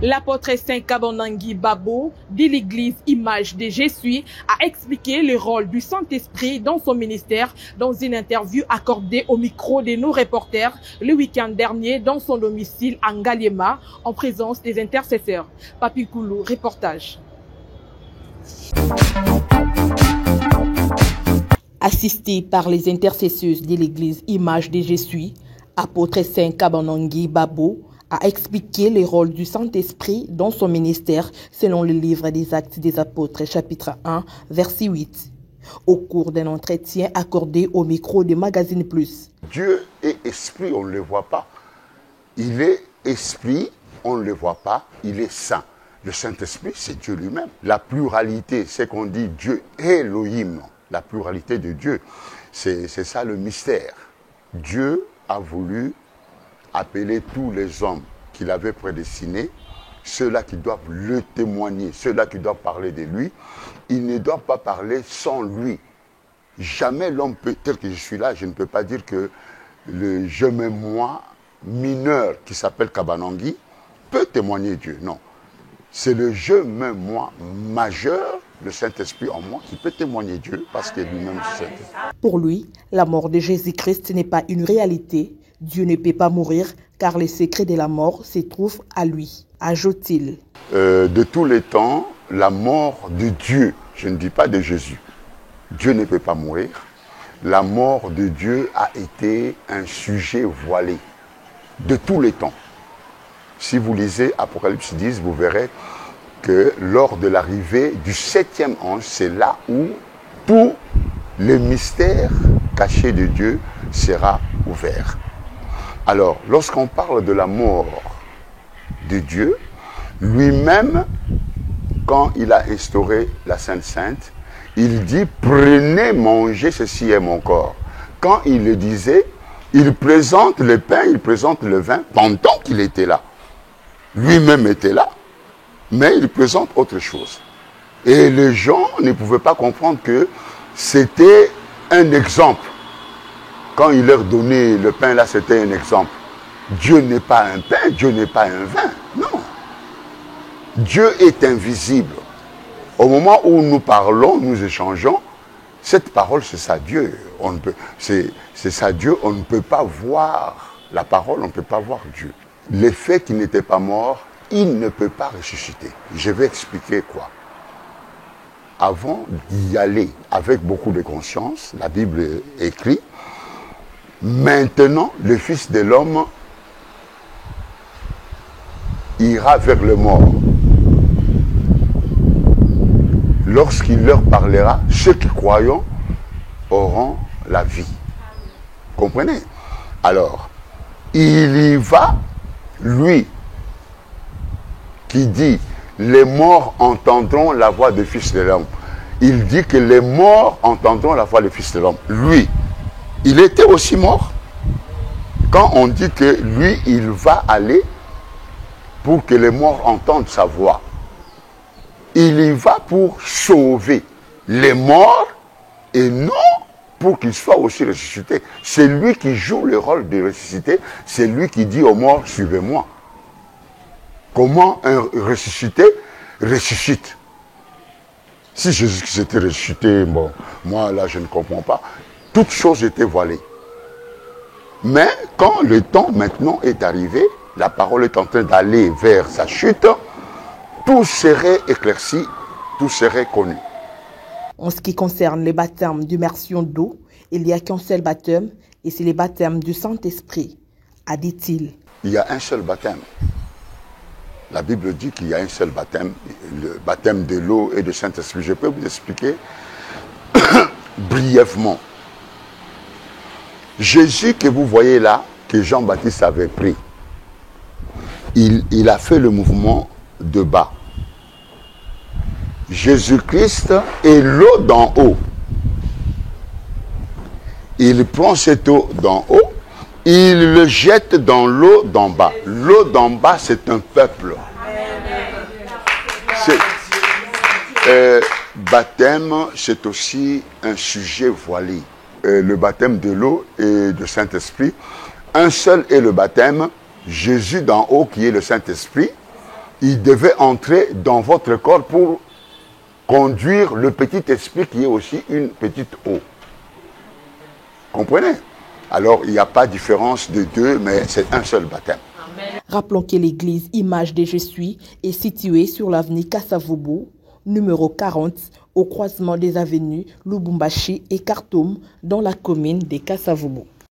L'apôtre Saint Kabonangi Babo de l'église Image de Jésus a expliqué le rôle du Saint-Esprit dans son ministère dans une interview accordée au micro de nos reporters le week-end dernier dans son domicile à Ngaliema en présence des intercesseurs. Papi Koulou, reportage. Assisté par les intercesseuses de l'église Image de Jésus, apôtre Saint Kabonangi Babo a expliqué le rôle du Saint-Esprit dans son ministère selon le livre des Actes des Apôtres, chapitre 1, verset 8, au cours d'un entretien accordé au micro de Magazine Plus. Dieu est esprit, on ne le voit pas. Il est esprit, on ne le voit pas, il est saint. Le Saint-Esprit, c'est Dieu lui-même. La pluralité, c'est qu'on dit Dieu Elohim, la pluralité de Dieu. C'est ça le mystère. Dieu a voulu appeler tous les hommes qu'il avait prédestinés, ceux-là qui doivent le témoigner, ceux-là qui doivent parler de lui. Ils ne doivent pas parler sans lui. Jamais l'homme peut, tel que je suis là, je ne peux pas dire que le je même moi mineur qui s'appelle Kabonangi peut témoigner Dieu. Non. C'est le je même moi majeur, le Saint-Esprit en moi, qui peut témoigner Dieu parce qu'il est lui-même Saint. Pour lui, la mort de Jésus-Christ n'est pas une réalité. Dieu ne peut pas mourir car le secret de la mort se trouve à lui, ajoute-t-il. De tous les temps, la mort de Dieu, je ne dis pas de Jésus, Dieu ne peut pas mourir. La mort de Dieu a été un sujet voilé de tous les temps. Si vous lisez Apocalypse 10, vous verrez que lors de l'arrivée du 7e ange, c'est là où tous les mystères cachés de Dieu sera ouvert. Alors, lorsqu'on parle de la mort de Dieu, lui-même, quand il a instauré la Sainte Sainte, il dit « Prenez, mangez, ceci est mon corps ». Quand il le disait, il présente le pain, il présente le vin pendant qu'il était là. Lui-même était là, mais il présente autre chose. Et les gens ne pouvaient pas comprendre que c'était un exemple. Quand il leur donnait le pain, là, c'était un exemple. Dieu n'est pas un pain, Dieu n'est pas un vin. Non. Dieu est invisible. Au moment où nous parlons, nous échangeons, cette parole, c'est ça Dieu. C'est ça Dieu, on ne peut pas voir la parole, on ne peut pas voir Dieu. Le fait qu'il n'était pas mort, il ne peut pas ressusciter. Je vais expliquer quoi. Avant d'y aller avec beaucoup de conscience, la Bible écrit, maintenant, le Fils de l'homme ira vers le mort. Lorsqu'il leur parlera, ceux qui croyons auront la vie. Comprenez? Alors, il y va, lui, qui dit, les morts entendront la voix du Fils de l'homme. Il dit que les morts entendront la voix du Fils de l'homme. Lui, il était aussi mort. Quand on dit que lui, il va aller pour que les morts entendent sa voix. Il y va pour sauver les morts et non pour qu'ils soient aussi ressuscités. C'est lui qui joue le rôle de ressusciter. C'est lui qui dit aux morts, suivez-moi. Comment un ressuscité ressuscite? Si Jésus était ressuscité, bon, moi là je ne comprends pas. Toutes choses étaient voilées. Mais quand le temps maintenant est arrivé, la parole est en train d'aller vers sa chute, tout serait éclairci, tout serait connu. En ce qui concerne le baptême d'immersion d'eau, il n'y a qu'un seul baptême et c'est le baptême du Saint-Esprit, a dit-il. Il y a un seul baptême. La Bible dit qu'il y a un seul baptême, le baptême de l'eau et du Saint-Esprit. Je peux vous expliquer brièvement. Jésus que vous voyez là, que Jean-Baptiste avait pris, il a fait le mouvement de bas. Jésus-Christ est l'eau d'en haut. Il prend cette eau d'en haut, il le jette dans l'eau d'en bas. L'eau d'en bas, c'est un peuple. Baptême, c'est aussi un sujet voilé. Le baptême de l'eau et du Saint-Esprit. Un seul est le baptême, Jésus d'en haut qui est le Saint-Esprit. il devait entrer dans votre corps pour conduire le petit esprit qui est aussi une petite eau. Comprenez? Alors, il n'y a pas de différence de deux, mais c'est un seul baptême. Rappelons que l'église Image de Jésus est située sur l'avenue Kasavubu, numéro 40, au croisement des avenues Lubumbashi et Khartoum, dans la commune de Kasavubu.